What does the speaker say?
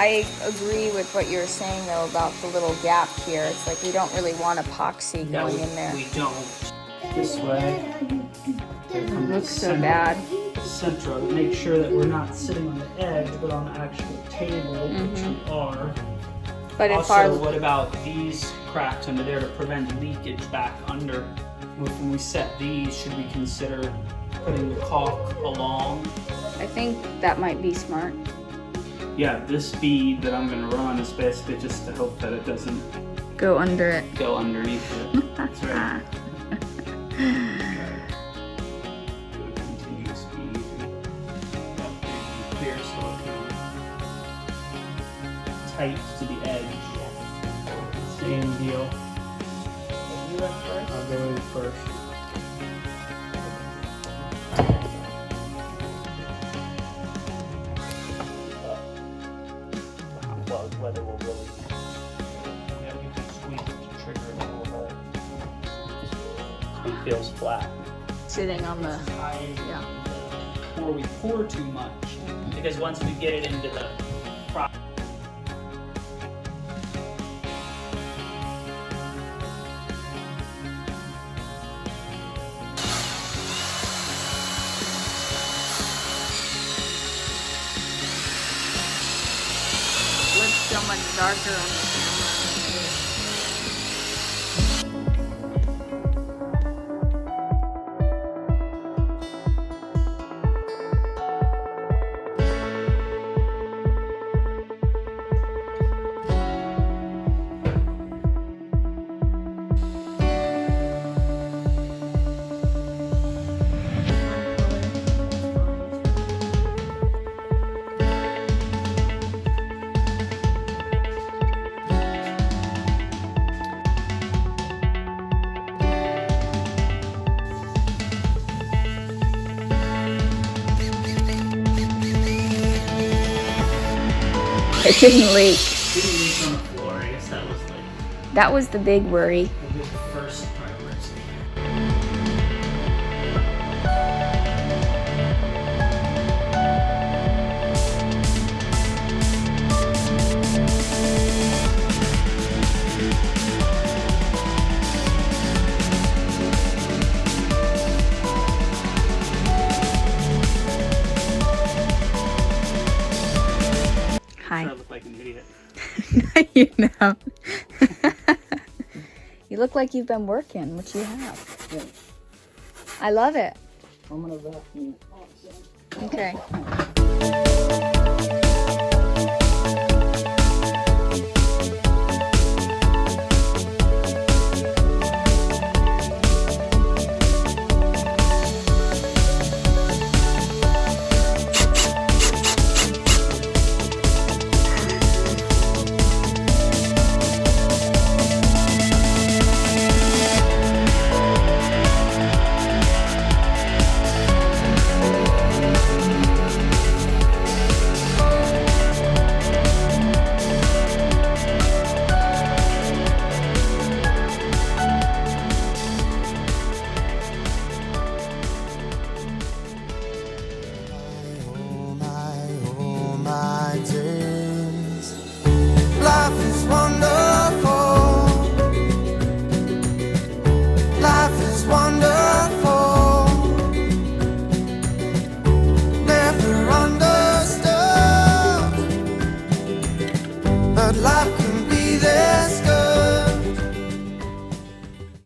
I agree with what you're saying though about the little gap here. It's like we don't really want epoxy going in there. We don't. This way. It looks so bad. Center of it. Make sure that we're not sitting on the edge, but on the actual table, which we are. But if also, what about these cracks under there to prevent leakage back under? When we set these, should we consider putting the caulk along? I think that might be smart. Yeah, this bead that I'm going to run is basically just to hope that it doesn't go under it. Go underneath it. That's right. Do a continuous bead. Clear so it can tight to the edge. Same deal. I'll go in first. Whether we'll really, yeah, we can squeeze it to trigger it a little bit. It feels flat. Sitting on the, yeah. Before we pour too much, because once we get it into the crop. So much darker on the It didn't leak. It didn't leak on the floor. I guess that was the big worry. the first priority. Hi. I look like an idiot. You know. You look like you've been working, which you have. Yeah. I love it. I'm gonna vacuum it. Okay. Life